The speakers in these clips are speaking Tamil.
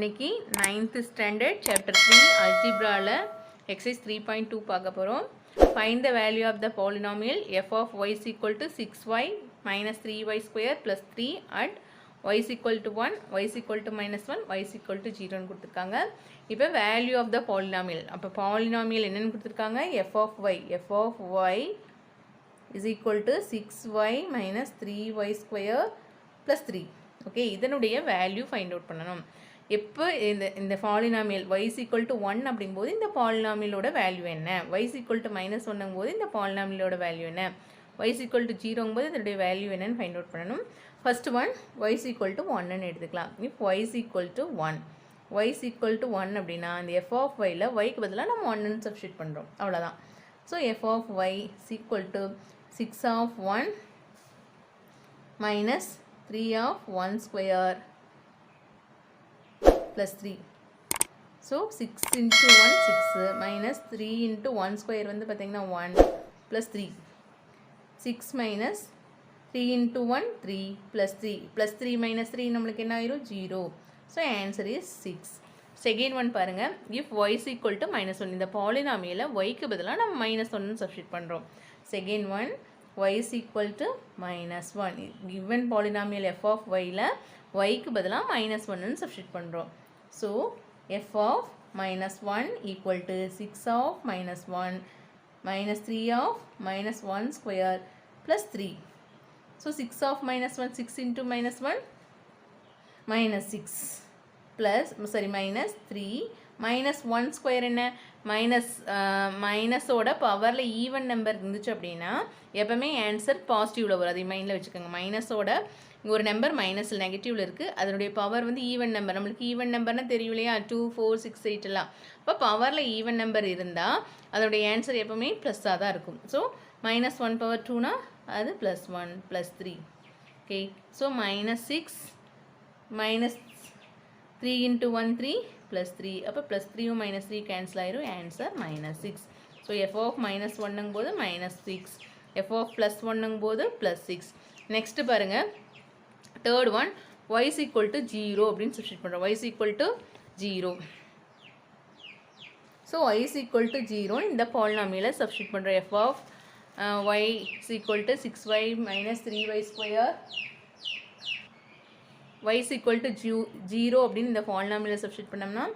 இன்னைக்கு 9th standard chapter 3 algebra exercise 3.2 பார்க்க போறோம். Find the value of the polynomial f of y is equal to 6y minus 3y square plus 3 at y is equal to 1, y is equal to minus 1, y is equal to 0 ன்னு கொடுத்திருக்காங்க. இப்போ value of the polynomial. அப்ப polynomial என்னன்னு கொடுத்திருக்காங்க? f of y is equal to 6y minus 3y square plus 3. Okay, இதனுடைய வேல்யூ ஃபைண்ட் அவுட் பண்ணணும். எப்போ இந்த polynomial y is equal to 1 அப்படிங்கும்போது இந்த பாலினாமியலோட வேல்யூ என்ன, y is equal to minus 1 போது இந்த பாலினாமியலோட வேல்யூ என்ன, y is equal to 0 போது இதனுடைய வேல்யூ என்னன்னு ஃபைண்ட் அவுட் பண்ணணும். First one y is equal to 1 ன்னு எடுத்துக்கலாம். If y is equal to 1, y is equal to 1 அப்படின்னா அந்த f of yல yக்கு பதிலாக நம்ம 1 ன்னு சப்ஸ்டிட் பண்ணுறோம், அவ்வளோதான். So f of y is equal to 6 of 1 minus 3 of 1 square plus 3. So 6 into 1 6 minus 3 into 1 square வந்து பார்த்தீங்கன்னா 1 plus 3. 6 minus 3 into 1 3 plus 3 plus 3 minus 3 நம்மளுக்கு என்ன ஆயிரும் 0. So answer is 6. Second one பாருங்க, if y is equal to minus 1, இந்த பாலினாமியல yக்கு பதிலாக நம்ம minus 1 சப்ஸ்டிட் பண்ணுறோம். Second one y is equal to minus 1. given polynomial f of yல yக்கு பதிலாக minus 1 ன்னு சப்ஸ்டிட் பண்ணுறோம். So f of minus 1 equal to 6 of minus 1 minus 3 of minus 1 square plus 3. So 6 of minus 1, 6 into minus 1 minus 6 plus minus 3 minus 1 square என்ன, மைனஸோட பவரில் ஈவன் நம்பர் இருந்துச்சு அப்படின்னா எப்பவுமே ஆன்சர் பாசிட்டிவில் வரும், அதை மைண்டில் வச்சுக்கோங்க. மைனஸோட ஒரு நம்பர் மைனஸில் நெகட்டிவில் இருக்குது, அதனுடைய பவர் வந்து ஈவன் நம்பர். நம்மளுக்கு ஈவன் நம்பர்னால் தெரியும் இல்லையா, 2 4 6 8 எல்லாம். அப்போ பவரில் ஈவன் நம்பர் இருந்தால் அதனுடைய ஆன்சர் எப்பவுமே ப்ளஸ்ஸாக தான் இருக்கும். ஸோ minus 1 power 2னா அது plus 1 plus 3. Okay, so minus 6 minus 3 into 1 3 plus 3. அப்போ plus 3 minus 3 கேன்சல் ஆயிரும், answer minus 6. So f of minus 1 போது minus 6, f of plus 1 போது plus 6. நெக்ஸ்ட் பாருங்க, third one y is equal to 0 அப்படின்னு சப்ஸ்டிட் பண்ணுறோம். y is equal to 0. So y is equal to 0 இந்த பாலினாமியலை சப்ஸ்டிட் பண்ணுறோம். f of y is equal to 6y minus 3y square, y is equal to 0 அப்படின்னு இந்த பாலினாமியலை சப்ஸ்டிட் பண்ணோம்னா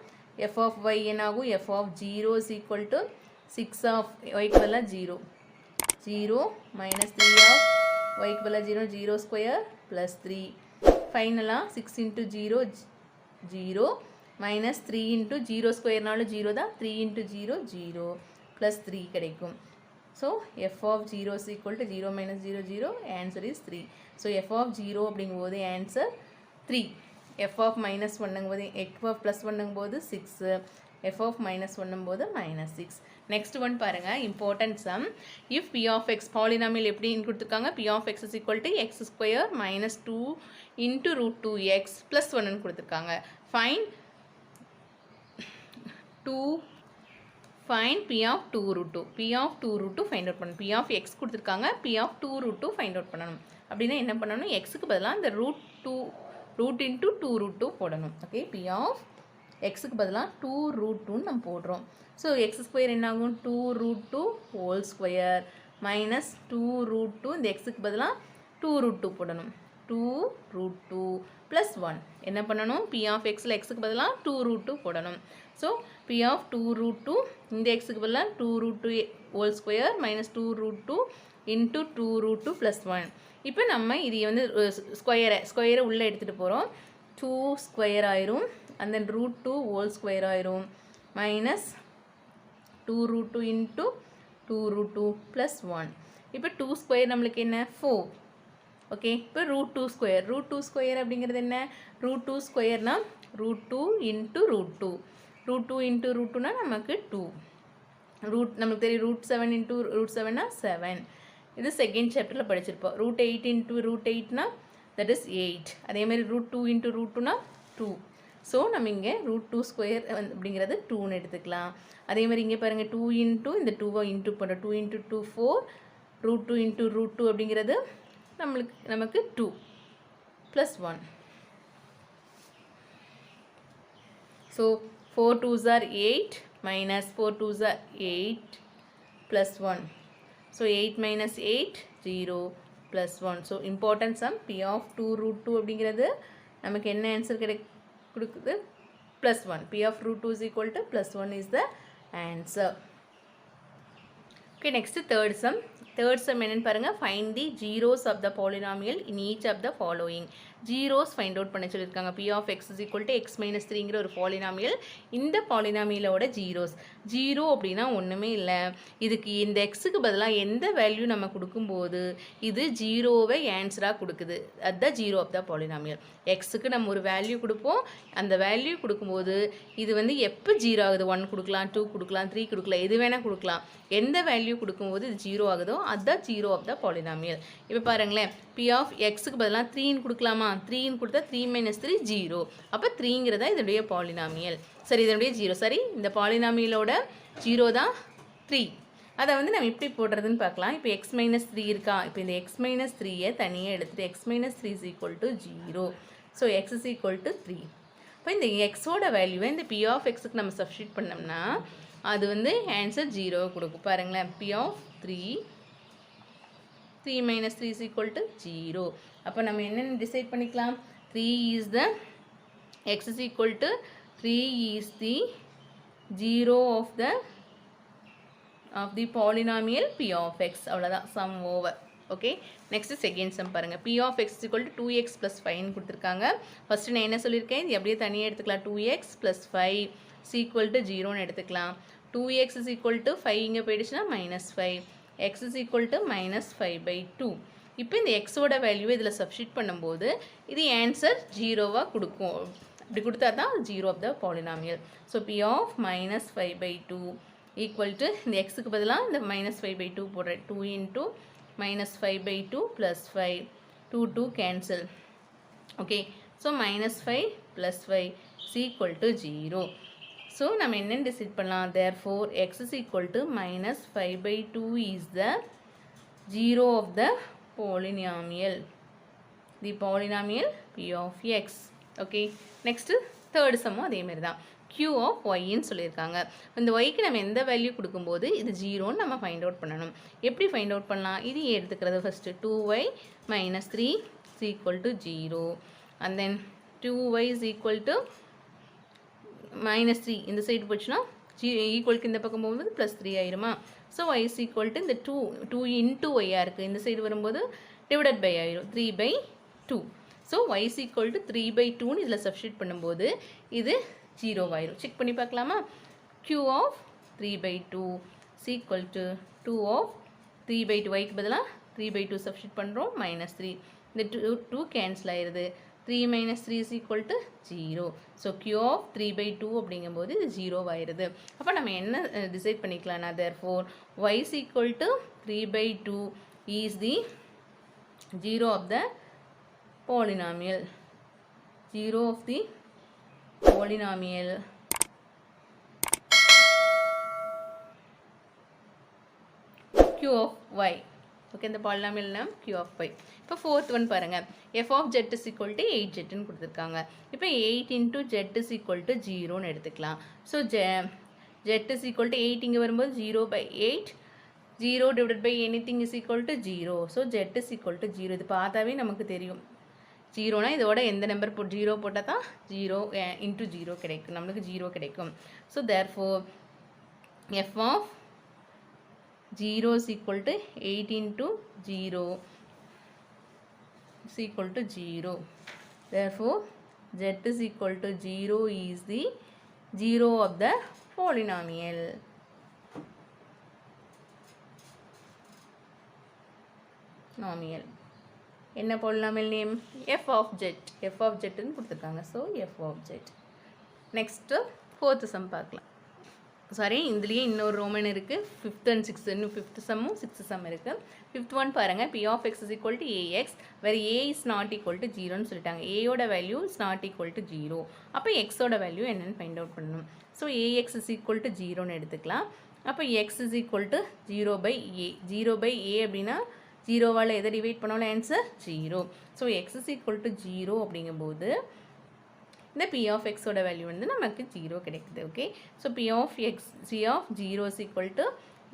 f of y என்னாகும், f of 0 is equal to 6 of yக்கு பதிலாக 0 0 minus 3 of yக்கு பதிலாக 0 0 square plus 3. ஃபைனலாக 6 into 0 0 minus 3 into 0 ஸ்கொயர்னாலும் 0 தான், 3 into 0 0 plus 3 கிடைக்கும். So f of 0 is equal to 0 minus 0 0, answer is 3. So f of 0 அப்படிங்கும்போது answer 3. f of minus 1 f of plus 1 போது 6, f of minus 1 போது minus 6. நெக்ஸ்ட் ஒன் பாருங்க, important sum. If p of x polynomial எப்படின்னு கொடுத்துருக்காங்க, p of x is equal to x square minus 2 into root 2x plus 1 கொடுத்துருக்காங்க. Find p of 2 root 2. p of 2 root 2 find out பண்ணணும். p of x கொடுத்துருக்காங்க, p of 2 root 2 find out பண்ணணும். அப்படின்னா என்ன பண்ணணும், எக்ஸுக்கு பதிலாக இந்த root into 2 root 2 போடணும். ஓகே, p of xக்கு பதிலாக 2 root 2 நம்ம போடுறோம். ஸோ எக்ஸ் ஸ்கொயர் என்னாகும், 2 root 2 whole square minus 2 root 2, இந்த எக்ஸுக்கு பதிலாக 2 root 2 போடணும். 2 root 2 plus 1 என்ன பண்ணணும், p of xல எக்ஸுக்கு பதிலாக 2 root 2 போடணும். ஸோ p of 2 root 2 இந்த எக்ஸுக்கு பதிலாக 2 root 2 whole square minus 2 root 2 into 2 root 2 plus 1. இப்போ நம்ம இது வந்து ஸ்கொயரை உள்ளே எடுத்துகிட்டு போகிறோம். 2 ஸ்கொயர் ஆயிரும், and then root 2 whole square ஆயிரும் minus 2 root 2 into 2 root 2 plus 1. இப்போ 2 ஸ்கொயர் நம்மளுக்கு என்ன 4. ஓகே, இப்போ root 2 ஸ்கொயர் அப்படிங்கிறது என்ன, root 2 ஸ்கொயர்னா root 2 into root 2, root 2 into root 2னா நமக்கு 2. நம்மளுக்கு தெரியும் root 7 into root 7னா 7. இது செகண்ட் சாப்டரில் படிச்சிருப்போம். root 8 into root 8னா that is 8. அதேமாதிரி root 2 into root 2னா 2. ஸோ நம்ம இங்கே root 2 ஸ்கொயர் அப்படிங்கிறது 2ன்னு எடுத்துக்கலாம். அதே மாதிரி இங்கே பாருங்கள், 2 into இந்த 2வை இன்ட்டு பண்ணுறோம். 2 into 2 4, root 2 into root 2 அப்படிங்கிறது நமக்கு 2 plus 1. So 4 2s are 8 minus 4 2s are 8 plus 1. So 8 minus 8 0 plus 1. So important sum P of 2 root 2 அப்படிங்கிறது நமக்கு என்ன ஆன்சர் கொடுக்குது plus 1. P of root 2 is equal to plus 1 is the answer. Okay, next third sum. Third sum என்னன்னு பாருங்க, find the zeros of the polynomial in each of the following. Zeros find out பண்ண சொல்லியிருக்காங்க. P of x is equal to x minus 3ங்கிற ஒரு polynomial. இந்த polynomialோட zeros. Zero அப்படின்னா ஒன்றுமே இல்லை, இதுக்கு இந்த xக்கு பதிலாக எந்த வேல்யூ நம்ம கொடுக்கும்போது இது ஜீரோவை ஆன்சராக கொடுக்குது. அதுதான் ஜீரோ ஆஃப் த polynomial. எக்ஸுக்கு நம்ம ஒரு வேல்யூ கொடுப்போம், அந்த வேல்யூ கொடுக்கும்போது இது வந்து எப்போ ஜீரோ ஆகுது, 1 கொடுக்கலாம், 2 கொடுக்கலாம், 3 கொடுக்கலாம், எது வேணால் கொடுக்கலாம். எந்த வேல்யூ கொடுக்கும்போது இது ஜீரோ ஆகுதோ அதுதான் ஜீரோ ஆஃப் த polynomial. இப்போ பாருங்களேன், P of xக்கு பதிலாக 3ன்னு கொடுக்கலாமா, 3ன்னு கொடுத்தா 3 minus 3 0. அப்போ 3ங்கிறதா இதனுடைய polynomial. சரி, இதனுடைய ஜீரோ. சரி, இந்த polynomialோட ஜீரோ தான் 3. அதை வந்து நம்ம எப்படி போடுறதுன்னு பார்க்கலாம். இப்போ x minus 3 இருக்கா, இப்போ இந்த x minus 3யை தனியாக எடுத்துகிட்டு x minus 3 is equal to 0. So x is equal to 3. இப்போ இந்த எக்ஸோட வேல்யூவை இந்த P of xக்கு நம்ம சப்ஸ்டியூட் பண்ணோம்னா அது வந்து ஆன்சர் 0 கொடுக்கும். பாருங்களேன், P of 3 minus 3 is equal to 0. அப்போ நம்ம என்னென்னு டிசைட் பண்ணிக்கலாம், 3 is the x is equal to 3 is the 0 of the polynomial P of x. அவ்வளோதான், sum over. Okay, next second sum பாருங்கள். P of x is equal to 2x plus 5 கொடுத்துருக்காங்க. ஃபஸ்ட்டு நான் என்ன சொல்லியிருக்கேன், இது அப்படியே தனியாக எடுத்துக்கலாம். 2x plus 5 is equal to 0ன்னு எடுத்துக்கலாம். 2x is equal to 5 இங்கே போயிடுச்சுன்னா minus 5. x is equal to minus 5/2. இப்போ இந்த எக்ஸோட வேல்யூ இதில் சப்ஸ்டியூட் பண்ணும்போது இது ஆன்சர் ஜீரோவாக கொடுக்கும். இப்படி கொடுத்தா தான் zero of the polynomial. So P of minus 5/2 equal to இந்த எக்ஸுக்கு பதிலாக இந்த minus 5/2 போடுறேன். 2 into minus 5/2 plus 5. 2 cancel. Okay, so minus 5 plus 5 is equal to 0. So நம்ம என்ன டிசைட் பண்ணலாம், therefore x is equal to minus 5/2 is the 0 of the polynomial. The polynomial P of x. Okay, next third sum அதே மாதிரி தான். Q of yன்னு சொல்லியிருக்காங்க. இந்த yக்கு நம்ம எந்த வேல்யூ கொடுக்கும்போது இது 0ன்னு நம்ம ஃபைண்ட் அவுட் பண்ணணும். எப்படி ஃபைண்ட் அவுட் பண்ணலாம், இது எடுத்துக்கிறது first. 2y minus 3 is equal to 0. And then 2y is equal to minus 3 இந்த சைடு போச்சுன்னா ஈக்குவலுக்கு இந்த பக்கம் போகும்போது ப்ளஸ் 3 ஆயிருமா. So y is equal to இந்த 2 into y இருக்குது, இந்த சைடு வரும்போது டிவைடட் பை ஆயிரும் 3/2. So y is equal to 3/2ன்னு இதில் சப்ஸ்டியூட் பண்ணும்போது இது 0 ஆயிரும். செக் பண்ணி பார்க்கலாமா. Q of 3/2 is equal to 2 of 3/2. yக்கு பதிலாக 3/2 சப்ஸ்டியூட் பண்ணுறோம், minus 3. இந்த 2 கேன்சல் ஆயிடுது. 3 minus 3 is equal to 0. So Q of 3/2 அப்படிங்கும்போது இது 0 ஆயிடுது. அப்போ நம்ம என்ன டிசைட் பண்ணிக்கலாம்னா, therefore y is equal to 3/2 is the 0 of the polynomial. 0 of the polynomial. Q of y. Okay, இந்த polynomial name Q of y. இப்போ fourth one பாருங்கள், f of z is equal to 8zன்னு கொடுத்துருக்காங்க. இப்போ 8 into z is equal to 0ன்னு எடுத்துக்கலாம். So z is equal to 8 இங்கே வரும்போது 0/8. 0 divided by anything is equal to 0. So z is equal to 0. இது பார்த்தாவே நமக்கு தெரியும், 0னா இதோட எந்த நம்பர் 0 போட்டால் தான் 0 into 0 கிடைக்கும், நம்மளுக்கு 0 கிடைக்கும். So therefore f of 0 is equal to 8 into 0 is equal to 0. Therefore z is equal to 0 is the 0 of the polynomial. என்ன polynomial name, f of z. f of z ன்னு கொடுத்துருக்காங்க. So f of z. Next fourth some பார்க்கலாம். சாரி, இதுலேயே இன்னொரு ரோமன் இருக்குது, 5th and 6th. இன்னும் 5th சம்மும் 6th சம் இருக்குது. 5th one பாருங்கள், P of x is equal to ax where a is not equal to 0ன்னு சொல்லிட்டாங்க. a-யோட value is not equal to 0. அப்போ x-ஓட வேல்யூ என்னென்னு ஃபைண்ட் அவுட் பண்ணணும். So ax is equal to 0ன்னு எடுத்துக்கலாம். அப்போ x is equal to 0/a. 0/a அப்படின்னா 0வால் எதை டிவைட் பண்ணாலும் answer 0. So x is equal to 0 அப்படிங்கும்போது இந்த p of x ஓட வேல்யூ வந்து நமக்கு 0 கிடைக்குது. Okay, so p of x, g of 0 is equal to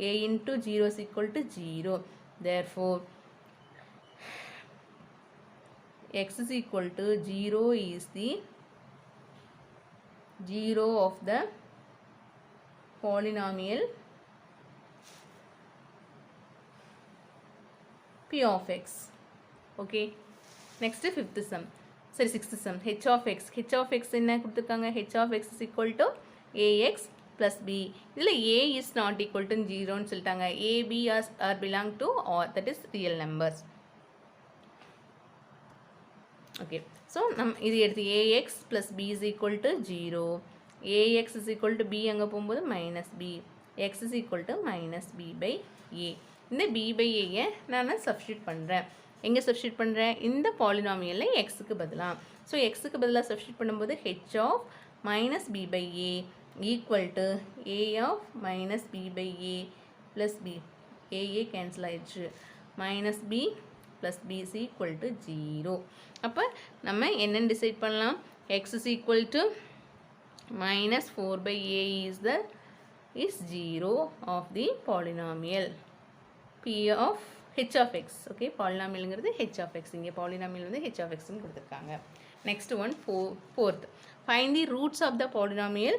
a into 0 is equal to 0. Therefore, x is equal to 0 is the 0 of the polynomial p of x. Okay, next fifth sum, sorry sixth sum, h of x. h of x என்ன கொடுத்திருக்காங்க? h of x is equal to ax plus b. இதில் a is not equal to 0 ன்னு சொல்லிட்டாங்க. a, b are belong to or, that is real numbers. Okay, so நம்ம இது எடுத்து ax plus b is equal to 0. ax is equal to b அங்கே போகும்போது minus b. x is equal to minus b by a. இந்த b by a நான் சப்ஸ்டியூட் பண்ணுறேன். எங்கே சப்ஸ்டியூட் பண்ணுறேன்? இந்த பாலினாமியலில் எக்ஸுக்கு பதிலாக. ஸோ எக்ஸுக்கு பதிலாக சப்ஸ்டியூட் பண்ணும்போது h of minus b by a equal to a of minus b by a plus b. a cancel ஆயிடுச்சு. minus b plus b is equal to 0. அப்போ நம்ம என்னென்னு டிசைட் பண்ணலாம்? x is equal to minus 4 by a is 0 of the polynomial p of h of x. Okay, பாலினாமியல்ங்கிறது h of x. இங்கே பாலினாமியல் வந்து h of x ன்னு கொடுத்துருக்காங்க. Next one fourth, find the roots of the polynomial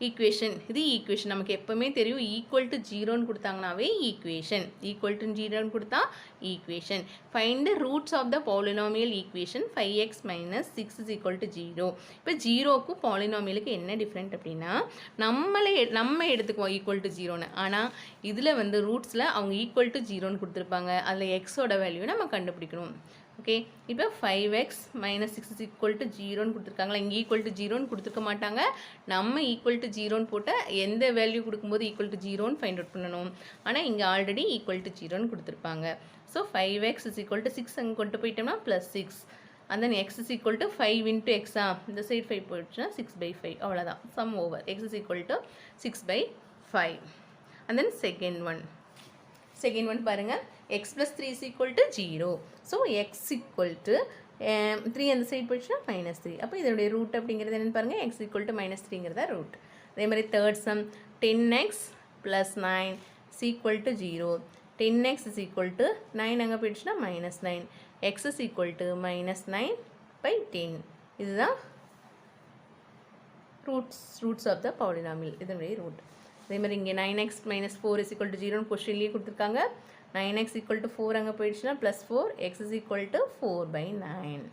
equation. இது ஈக்குவேஷன். நமக்கு எப்பவுமே தெரியும் ஈக்குவல் டு ஜீரோன்னு கொடுத்தாங்கனாவே ஈக்குவேஷன். ஈக்குவல் டு ஜீரோன்னு கொடுத்தா equation. Find the roots of the polynomial equation 5x minus 6 is equal to 0. இப்போ ஜீரோக்கும் பாலினாமியலுக்கு என்ன டிஃப்ரெண்ட் அப்படின்னா, நம்ம எடுத்துக்குவோம் ஈக்குவல் டு ஜீரோன்னு. ஆனால் இதில் வந்து ரூட்ஸில் அவங்க ஈக்குவல் டு ஜீரோன்னு கொடுத்துருப்பாங்க. அதில் எக்ஸோட வேல்யூ நம்ம கண்டுபிடிக்கணும். ஓகே, இப்போ 5x minus 6 is equal to 0ன்னு கொடுத்துருக்காங்களா? இங்கே ஈக்குவல் டு ஜீரோன்னு கொடுத்துருக்க மாட்டாங்க. நம்ம ஈக்குவல் டு ஜீரோன்னு போட்டால் எந்த வேல்யூ கொடுக்கும்போது ஈக்குவல் டு ஜீரோன்னு ஃபைண்ட் அவுட் பண்ணணும். ஆனால் இங்கே ஆல்ரெடி ஈக்குவல் டு ஜீரோன்னு கொடுத்துருப்பாங்க. So 5x is equal to 6 அங்கே கொண்டு போயிட்டோம்னா plus 6. and then x is equal to 5 into x. இந்த சைடு 5 போயிடுச்சுன்னா 6 by 5. அவ்வளோதான், some over. x is equal to 6 by 5. and then second one பாருங்கள், x plus 3 is equal to 0. So x equal to 3 அந்த சைடு போயிடுச்சுன்னா minus 3. அப்போ இதனுடைய ரூட் அப்படிங்கிறது என்னென்னு பாருங்கள், x equal to minus 3ங்கிறதா ரூட். அதே மாதிரி third sum, 10x plus 9 is equal to 0. 10x is equal to 9 அங்கே போயிடுச்சுன்னா minus 9. x is equal to minus 9 by 10. இதுதான் roots of the polynomial. இதனுடைய ரூட். அதே மாதிரி இங்கே 9x minus 4 is equal to 0ன்னு கொஸ்டின்லேயே கொடுத்துருக்காங்க. 9x equal to 4 அங்கே போயிடுச்சுன்னா plus 4, x is equal to 4 by 9.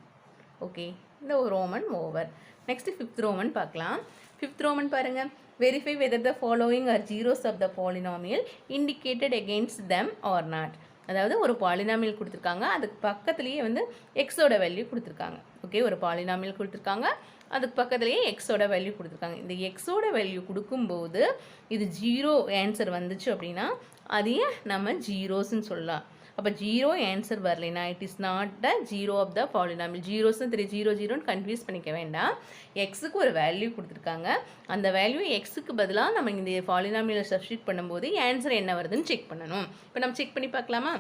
Okay, இந்த Roman over. Next fifth Roman பார்க்கலாம். ஃபிஃப்த் ரோமன் பாருங்கள், verify whether the following are zeros of the polynomial indicated against them or not. அதாவது ஒரு பாலினாமியல் கொடுத்துருக்காங்க, அதுக்கு பக்கத்துலேயே வந்து எக்ஸோட வேல்யூ கொடுத்துருக்காங்க. ஓகே, ஒரு பாலினாமியல் கொடுத்துருக்காங்க, அதுக்கு பக்கத்துலேயே எக்ஸோட வேல்யூ கொடுத்துருக்காங்க. இந்த எக்ஸோட வேல்யூ கொடுக்கும்போது இது ஜீரோ ஆன்சர் வந்துச்சு அப்படின்னா அதையே நம்ம ஜீரோஸ்ன்னு சொல்லலாம். அப்போ ஜீரோ ஆன்சர் வரலைன்னா it is not the zero of the polynomial. ஜீரோஸ்ன்னு 0 கன்ஃபியூஸ் பண்ணிக்க வேண்டாம். எக்ஸுக்கு ஒரு வேல்யூ கொடுத்துருக்காங்க, அந்த வேல்யூ எக்ஸுக்கு பதிலாக நம்ம இந்த பாலினாமியலை சப்ஸ்டியூட் பண்ணும்போது ஆன்சர் என்ன வருதுன்னு செக் பண்ணணும். இப்போ நம்ம செக் பண்ணி பார்க்கலாமா?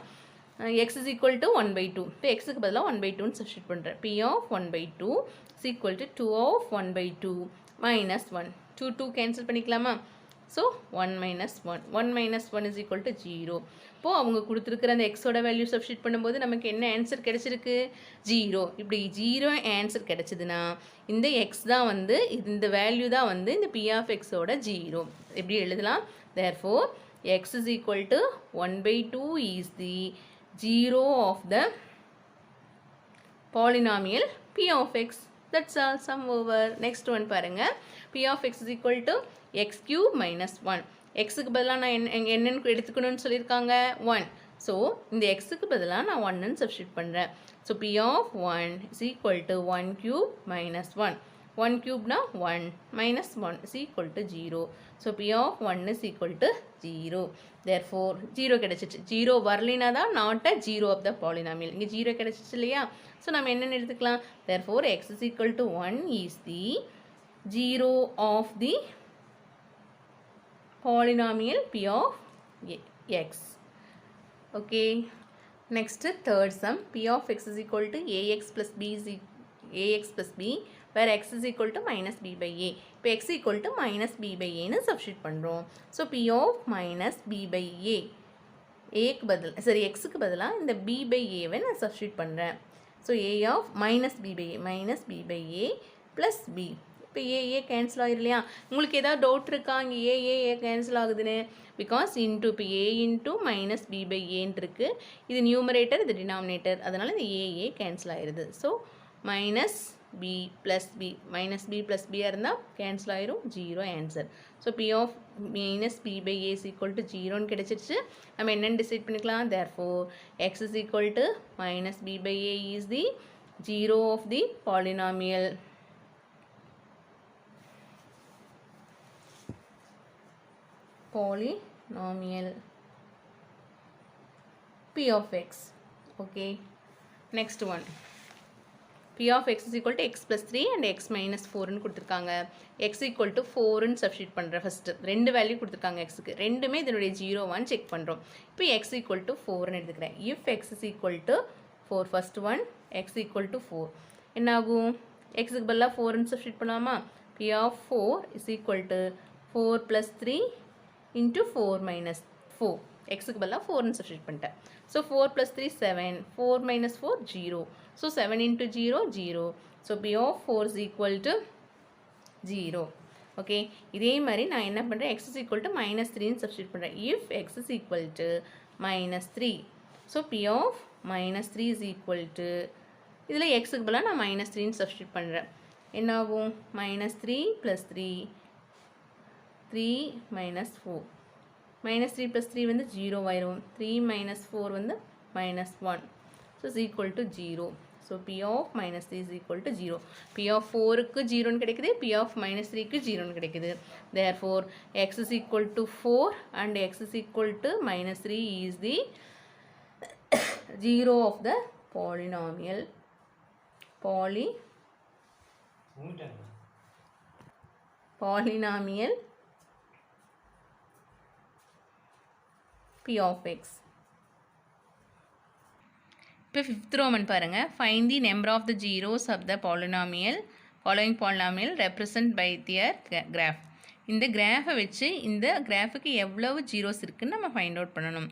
x is equal to 1/2. இப்போ எக்ஸுக்கு பதிலாக 1/2ன்னு சப்ஸ்டியூட் பண்ணுறேன். p of 1/2 is equal to 2 of 1/2 minus 1. 2 cancel பண்ணிக்கலாமா? So 1 minus 1. 1 minus 1 is equal to 0. இப்போது அவங்க கொடுத்துருக்குற அந்த எக்ஸோட வேல்யூ சப்ஸ்டியூட் பண்ணும்போது நமக்கு என்ன ஆன்சர் கிடச்சிருக்கு? 0. இப்படி 0 ஆன்சர் கிடச்சிதுன்னா இந்த எக்ஸ் தான் வந்து, இந்த வேல்யூ தான் வந்து இந்த p of xோட 0. எப்படி எழுதலாம்? therefore x is equal to 1/2 is the 0 of the polynomial p of x. That's all, sum over. Next one பாருங்க, p of x is equal to x cube minus 1. xக்கு பதிலாக நான் என்னன்னு எடுத்துக்கணும்னு சொல்லியிருக்காங்க 1. ஸோ இந்த xக்கு பதிலாக நான் 1ன்னு சப்ஸ்டியூட் பண்ணுறேன். So p of 1 is equal to 1 cube minus 1. 1 cube na 1 minus 1 is equal to 0. So p of 1 is equal to 0. Therefore 0 கிடைச்சிச்சு. 0 வரலைனா தான் not a 0 of the polynomial. இங்கே 0 கிடைச்சிச்சு இல்லையா? ஸோ நம்ம என்னென்னு எடுத்துக்கலாம்? Therefore x is equal to 1 is the 0 of the polynomial p of x. Okay. Next third sum, p of x is equal to ax plus b where x is equal to minus b by a. இப்போ x equal to minus b by a னு substitute பண்ணுறோம். So p of minus b by a. aக்கு பதில் சரி xக்கு பதிலாக இந்த b by aவை நான் substitute பண்ணுறேன். So a of minus b by a plus b. இப்போ a கேன்சல் ஆகிடலையா? உங்களுக்கு ஏதாவது டவுட் இருக்கா இங்கே a கேன்சல் ஆகுதுன்னு? பிகாஸ் இன்ட்டு இப்போ a into minus b by ஏன்னு இருக்குது. இது நியூமரேட்டர், இது டினாமினேட்டர், அதனால் இந்த a கேன்சல் ஆகிடுது. So minus b plus b minus b plus b இருந்தால் கேன்சல் ஆகிரும், 0 answer. So p of minus b by a is equal to 0ன்னு கிடைச்சிருச்சு. நம்ம என்னென்னு டிசைட் பண்ணிக்கலாம்? therefore x is equal to minus b by a is the 0 of the polynomial. P of x. Okay, next one. P of x is equal to x plus 3 and x minus 4 ன்னு கொடுத்துருக்காங்க. x equal to 4 ன்னு substitute பண்ணுறேன். ஃபஸ்ட்டு ரெண்டு வேல்யூ கொடுத்துருக்காங்க xக்கு, ரெண்டுமே இதனுடைய 0 செக் பண்ணுறோம். இப்போ x equal to 4 ன்னு எடுத்துக்கிறேன். if x is equal to 4, first one x equal to 4 என்ன ஆகும்? xக்கு பதிலாக 4 ன்னு substitute பண்ணலாமா? P of 4 is equal to 4 plus 3 into 4 minus 4. xக்கு பதிலாக 4 ன்னு substitute பண்ணிட்டேன். So 4 plus 3 7, 4 minus 4 0. So 7 into 0 0. So P of 4 is equal to 0. Okay, இதே மாதிரி நான் என்ன பண்ணுறேன்? x is equal to minus 3 ன்னு substitute பண்ணுறேன். if x is equal to minus 3. So P of minus 3 is equal to, இதில் xக்கு பதிலாக நான் minus 3 ன்னு substitute பண்ணுறேன். என்ன ஆகும்? minus 3 plus 3 3 minus 4. minus 3 plus 3 வந்து 0 ஆயிரும். 3 minus 4 வந்து minus 1. So is equal to 0. So P of minus 3 is equal to 0. P of 4க்கு 0 ன்னு கிடைக்குது. P of minus 3க்கு 0 ன்னு கிடைக்குது. Therefore x is equal to 4 and x is equal to minus 3 is the 0 of the polynomial. Polynomial P of x. இப்போ ஃபிஃப்த் ரோமன் பாருங்கள். Find the number of the zeros of the following polynomial represent by their graph. இந்த கிராஃபை வச்சு இந்த கிராஃபுக்கு எவ்வளவு ஜீரோஸ் இருக்குதுன்னு நம்ம ஃபைண்ட் அவுட் பண்ணணும்.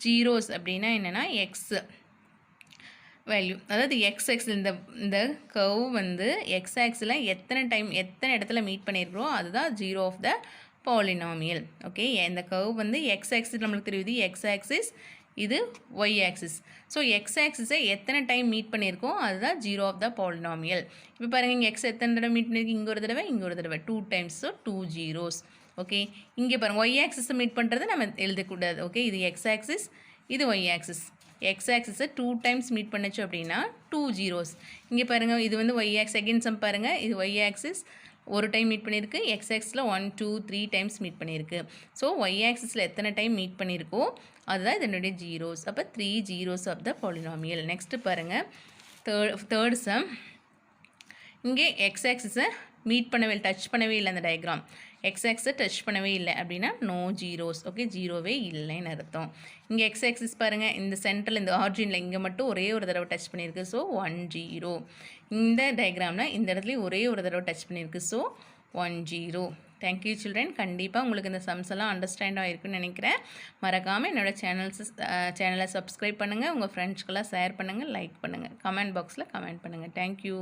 ஜீரோஸ் அப்படின்னா என்னென்னா எக்ஸ் வேல்யூ, அதாவது எக்ஸ் இந்த கர்வ் வந்து எக்ஸ் ஆக்ஸில் எத்தனை இடத்துல மீட் பண்ணியிருக்கிறோம் அதுதான் zero of the polynomial. Okay, இந்த கர்வ் வந்து எக்ஸ் ஆக்சிஸ் நம்மளுக்கு தெரியுது, எக்ஸ் ஆக்சிஸ், இது ஒய் ஆக்சிஸ். ஸோ எக்ஸ் ஆக்சிஸை எத்தனை டைம் மீட் பண்ணியிருக்கோம் அதுதான் ஜீரோ ஆஃப் த பாலினாமியல். இப்போ பாருங்கள், இங்கே எக்ஸ் எத்தனை தடவை மீட் பண்ணியிருக்கு? இங்கே ஒரு தடவை 2 times. So 2 zeros. ஓகே, இங்கே பாருங்கள், ஒய் ஆக்சிஸை மீட் பண்ணுறது நம்ம எழுதக்கூடாது. ஓகே, இது எக்ஸ் ஆக்சிஸ், இது ஒய் ஆக்சிஸ். எக்ஸ் ஆக்சிஸை 2 times மீட் பண்ணிச்சு அப்படின்னா 2 zeros. இங்கே பாருங்கள், இது வந்து ஒய் ஆக்ஸ், செகண்ட் சம் பாருங்கள், இது ஒய் ஆக்சிஸ் ஒரு டைம் மீட் பண்ணியிருக்கு, எக்ஸ் ஆக்ஸில் 1 2 3 times மீட் பண்ணியிருக்கு. ஸோ ஒய் ஆக்சிஸில் எத்தனை டைம் மீட் பண்ணியிருக்கோ அதுதான் இதனுடைய ஜீரோஸ். அப்போ 3 zeros of the polynomial. Next பாருங்கள், தேர்ட் சம். இங்கே எக்ஸ் ஆக்சிஸை மீட் பண்ணவே இல்லை, டச் பண்ணவே இல்லை. அந்த டயக்ராம் எக்ஸ் ஆக்ஸை டச் பண்ணவே இல்லை அப்படின்னா நோ ஜீரோஸ். ஓகே, ஜீரோவே இல்லைன்னு அர்த்தம். இங்கே எக்ஸ் ஆக்சிஸ் பாருங்கள், இந்த சென்டரில் இந்த ஆரிஜினில் இங்கே மட்டும் ஒரே ஒரு தடவை டச் பண்ணியிருக்கு. ஸோ 1 0. இந்த டயக்ராமில் இந்த இடத்துலையும் ஒரே ஒரு தடவை டச் பண்ணியிருக்கு. ஸோ 1 0. Thank you children. கண்டிப்பாக உங்களுக்கு இந்த சம்ஸ் எல்லாம் அண்டர்ஸ்டாண்ட் ஆகிருக்குன்னு நினைக்கிறேன். மறக்காமல் என்னோடய சேனலை சப்ஸ்கிரைப் பண்ணுங்கள், உங்கள் ஃப்ரெண்ட்ஸ்க்கெல்லாம் ஷேர் பண்ணுங்கள், லைக் பண்ணுங்கள், கமெண்ட் பாக்ஸில் கமெண்ட் பண்ணுங்கள். தேங்க்யூ.